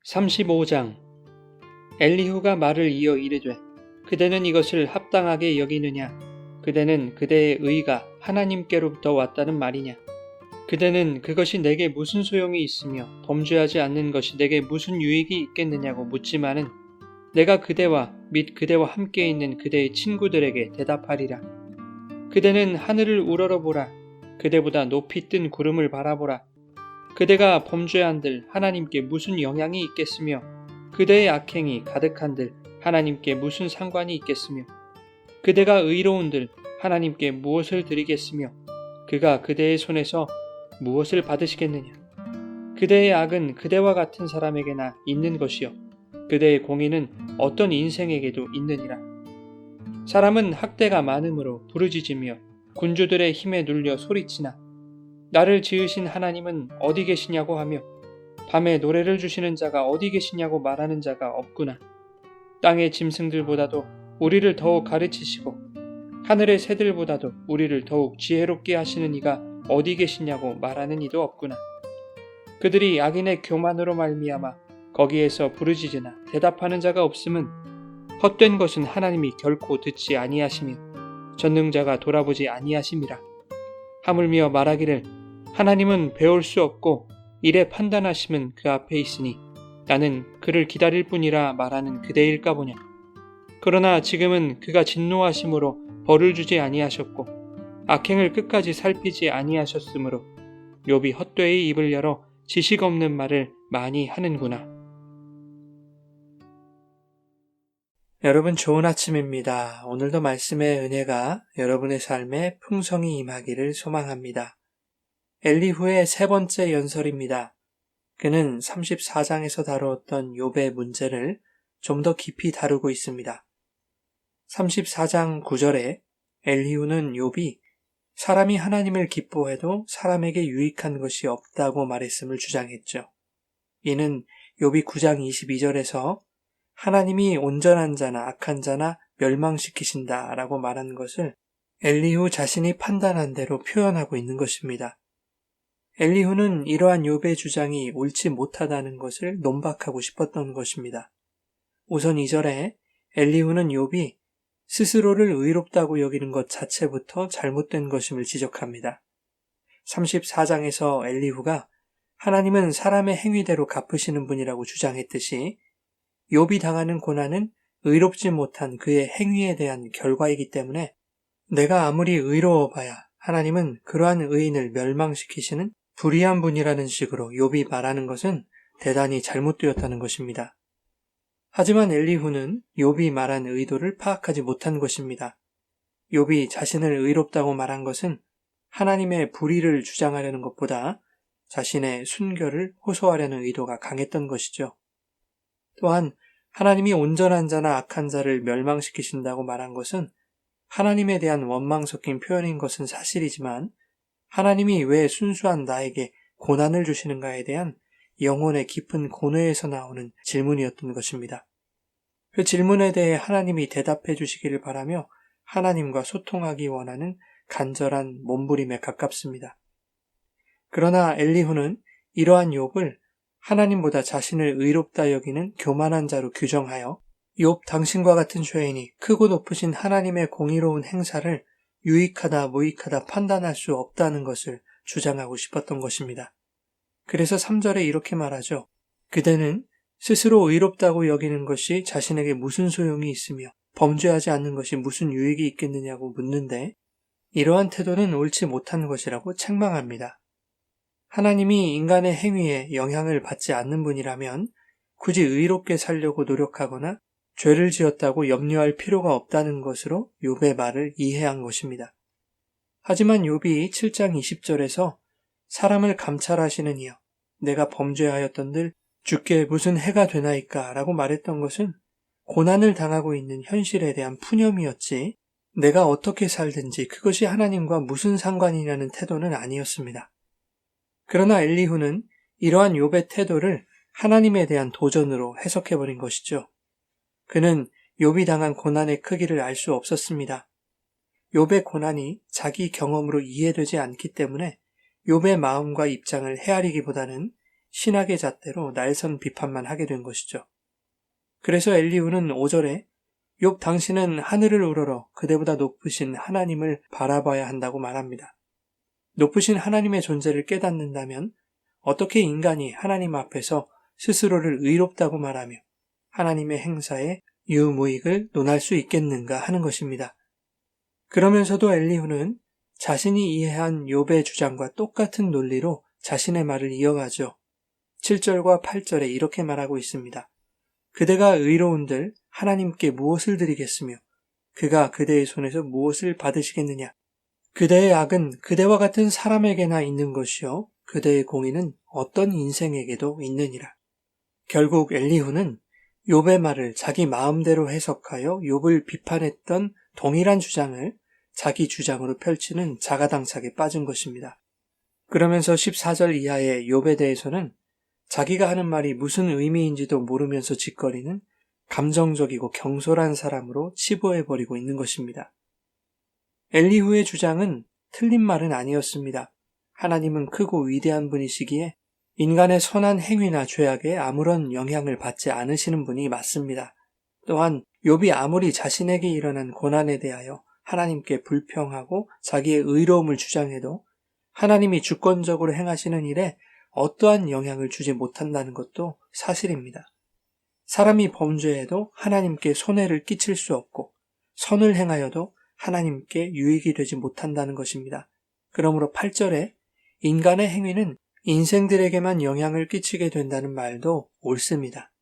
35장. 엘리후가 말을 이어 이르되 그대는 이것을 합당하게 여기느냐? 그대는 그대의 의가 하나님께로부터 왔다는 말이냐? 그대는 그것이 내게 무슨 소용이 있으며 범죄하지 않는 것이 내게 무슨 유익이 있겠느냐고 묻지만은 내가 그대와 및 그대와 함께 있는 그대의 친구들에게 대답하리라. 그대는 하늘을 우러러보라. 그대보다 높이 뜬 구름을 바라보라. 그대가 범죄한들 하나님께 무슨 영향이 있겠으며 그대의 악행이 가득한들 하나님께 무슨 상관이 있겠으며 그대가 의로운들 하나님께 무엇을 드리겠으며 그가 그대의 손에서 무엇을 받으시겠느냐? 그대의 악은 그대와 같은 사람에게나 있는 것이요 그대의 공의는 어떤 인생에게도 있느니라. 사람은 학대가 많음으로 부르짖으며 군주들의 힘에 눌려 소리치나 나를 지으신 하나님은 어디 계시냐고 하며 밤에 노래를 주시는 자가 어디 계시냐고 말하는 자가 없구나. 땅의 짐승들보다도 우리를 더욱 가르치시고 하늘의 새들보다도 우리를 더욱 지혜롭게 하시는 이가 어디 계시냐고 말하는 이도 없구나. 그들이 악인의 교만으로 말미암아 거기에서 부르짖으나 대답하는 자가 없음은 헛된 것은 하나님이 결코 듣지 아니하시며 전능자가 돌아보지 아니하심이라. 하물며 말하기를 하나님은 배울 수 없고 이래 판단하심은 그 앞에 있으니 나는 그를 기다릴 뿐이라 말하는 그대일까 보냐. 그러나 지금은 그가 진노하심으로 벌을 주지 아니하셨고 악행을 끝까지 살피지 아니하셨으므로 욥이 헛되이 입을 열어 지식 없는 말을 많이 하는구나. 여러분 좋은 아침입니다. 오늘도 말씀의 은혜가 여러분의 삶에 풍성히 임하기를 소망합니다. 엘리후의 세 번째 연설입니다. 그는 34장에서 다루었던 욥의 문제를 좀 더 깊이 다루고 있습니다. 34장 9절에 엘리후는 욥이 사람이 하나님을 기뻐해도 사람에게 유익한 것이 없다고 말했음을 주장했죠. 이는 욥이 9장 22절에서 하나님이 온전한 자나 악한 자나 멸망시키신다라고 말하는 것을 엘리후 자신이 판단한 대로 표현하고 있는 것입니다. 엘리후는 이러한 욥의 주장이 옳지 못하다는 것을 논박하고 싶었던 것입니다. 우선 2절에 엘리후는 욥이 스스로를 의롭다고 여기는 것 자체부터 잘못된 것임을 지적합니다. 34장에서 엘리후가 하나님은 사람의 행위대로 갚으시는 분이라고 주장했듯이 욥이 당하는 고난은 의롭지 못한 그의 행위에 대한 결과이기 때문에 내가 아무리 의로워봐야 하나님은 그러한 의인을 멸망시키시는 불의한 분이라는 식으로 욥이 말하는 것은 대단히 잘못되었다는 것입니다. 하지만 엘리후는 욥이 말한 의도를 파악하지 못한 것입니다. 욥이 자신을 의롭다고 말한 것은 하나님의 불의를 주장하려는 것보다 자신의 순결을 호소하려는 의도가 강했던 것이죠. 또한 하나님이 온전한 자나 악한 자를 멸망시키신다고 말한 것은 하나님에 대한 원망 섞인 표현인 것은 사실이지만 하나님이 왜 순수한 나에게 고난을 주시는가에 대한 영혼의 깊은 고뇌에서 나오는 질문이었던 것입니다. 그 질문에 대해 하나님이 대답해 주시기를 바라며 하나님과 소통하기 원하는 간절한 몸부림에 가깝습니다. 그러나 엘리후는 이러한 욥을 하나님보다 자신을 의롭다 여기는 교만한 자로 규정하여 욥 당신과 같은 죄인이 크고 높으신 하나님의 공의로운 행사를 유익하다 무익하다 판단할 수 없다는 것을 주장하고 싶었던 것입니다. 그래서 3절에 이렇게 말하죠. 그대는 스스로 의롭다고 여기는 것이 자신에게 무슨 소용이 있으며 범죄하지 않는 것이 무슨 유익이 있겠느냐고 묻는데 이러한 태도는 옳지 못한 것이라고 책망합니다. 하나님이 인간의 행위에 영향을 받지 않는 분이라면 굳이 의롭게 살려고 노력하거나 죄를 지었다고 염려할 필요가 없다는 것으로 욥의 말을 이해한 것입니다. 하지만 욥이 7장 20절에서 사람을 감찰하시는 이여 내가 범죄하였던들 주께 무슨 해가 되나이까 라고 말했던 것은 고난을 당하고 있는 현실에 대한 푸념이었지 내가 어떻게 살든지 그것이 하나님과 무슨 상관이냐는 태도는 아니었습니다. 그러나 엘리후는 이러한 욥의 태도를 하나님에 대한 도전으로 해석해버린 것이죠. 그는 욥이 당한 고난의 크기를 알 수 없었습니다. 욥의 고난이 자기 경험으로 이해되지 않기 때문에 욥의 마음과 입장을 헤아리기보다는 신학의 잣대로 날선 비판만 하게 된 것이죠. 그래서 엘리후는 5절에 욥 당신은 하늘을 우러러 그대보다 높으신 하나님을 바라봐야 한다고 말합니다. 높으신 하나님의 존재를 깨닫는다면 어떻게 인간이 하나님 앞에서 스스로를 의롭다고 말하며 하나님의 행사에 유무익을 논할 수 있겠는가 하는 것입니다. 그러면서도 엘리후는 자신이 이해한 욥의 주장과 똑같은 논리로 자신의 말을 이어가죠. 7절과 8절에 이렇게 말하고 있습니다. 그대가 의로운들 하나님께 무엇을 드리겠으며 그가 그대의 손에서 무엇을 받으시겠느냐. 그대의 악은 그대와 같은 사람에게나 있는 것이요 그대의 공의는 어떤 인생에게도 있느니라. 결국 엘리후는 욥의 말을 자기 마음대로 해석하여 욥을 비판했던 동일한 주장을 자기 주장으로 펼치는 자가당착에 빠진 것입니다. 그러면서 14절 이하의 욥에 대해서는 자기가 하는 말이 무슨 의미인지도 모르면서 짓거리는 감정적이고 경솔한 사람으로 치부해버리고 있는 것입니다. 엘리후의 주장은 틀린 말은 아니었습니다. 하나님은 크고 위대한 분이시기에 인간의 선한 행위나 죄악에 아무런 영향을 받지 않으시는 분이 맞습니다. 또한 욥이 아무리 자신에게 일어난 고난에 대하여 하나님께 불평하고 자기의 의로움을 주장해도 하나님이 주권적으로 행하시는 일에 어떠한 영향을 주지 못한다는 것도 사실입니다. 사람이 범죄해도 하나님께 손해를 끼칠 수 없고 선을 행하여도 하나님께 유익이 되지 못한다는 것입니다. 그러므로 8절에 인간의 행위는 인생들에게만 영향을 끼치게 된다는 말도 옳습니다.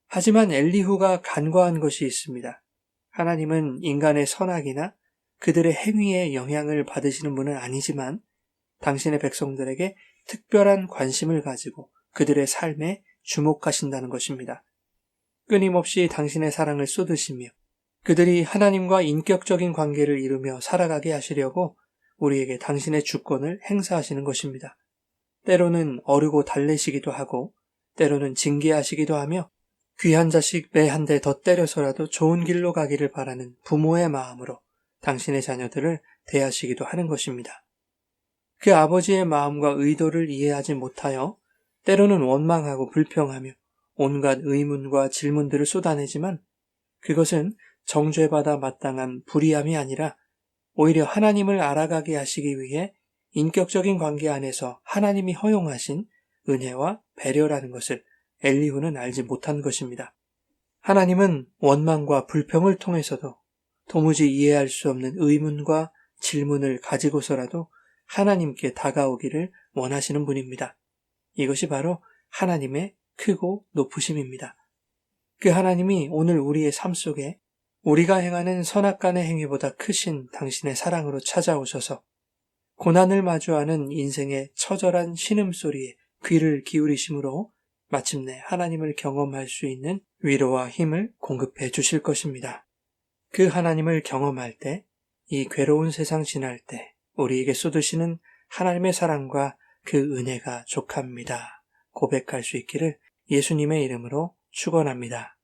하지만 엘리후가 간과한 것이 있습니다. 하나님은 인간의 선악이나 그들의 행위에 영향을 받으시는 분은 아니지만 당신의 백성들에게 특별한 관심을 가지고 그들의 삶에 주목하신다는 것입니다. 끊임없이 당신의 사랑을 쏟으시며 그들이 하나님과 인격적인 관계를 이루며 살아가게 하시려고 우리에게 당신의 주권을 행사하시는 것입니다. 때로는 어르고 달래시기도 하고 때로는 징계하시기도 하며 귀한 자식 매 한 대 더 때려서라도 좋은 길로 가기를 바라는 부모의 마음으로 당신의 자녀들을 대하시기도 하는 것입니다. 그 아버지의 마음과 의도를 이해하지 못하여 때로는 원망하고 불평하며 온갖 의문과 질문들을 쏟아내지만 그것은 정죄받아 마땅한 불의함이 아니라 오히려 하나님을 알아가게 하시기 위해 인격적인 관계 안에서 하나님이 허용하신 은혜와 배려라는 것을 엘리후는 알지 못한 것입니다. 하나님은 원망과 불평을 통해서도 도무지 이해할 수 없는 의문과 질문을 가지고서라도 하나님께 다가오기를 원하시는 분입니다. 이것이 바로 하나님의 크고 높으심입니다. 그 하나님이 오늘 우리의 삶 속에 우리가 행하는 선악간의 행위보다 크신 당신의 사랑으로 찾아오셔서 고난을 마주하는 인생의 처절한 신음소리에 귀를 기울이심으로 마침내 하나님을 경험할 수 있는 위로와 힘을 공급해 주실 것입니다. 그 하나님을 경험할 때, 이 괴로운 세상 지날 때 우리에게 쏟으시는 하나님의 사랑과 그 은혜가 족합니다. 고백할 수 있기를 예수님의 이름으로 축원합니다.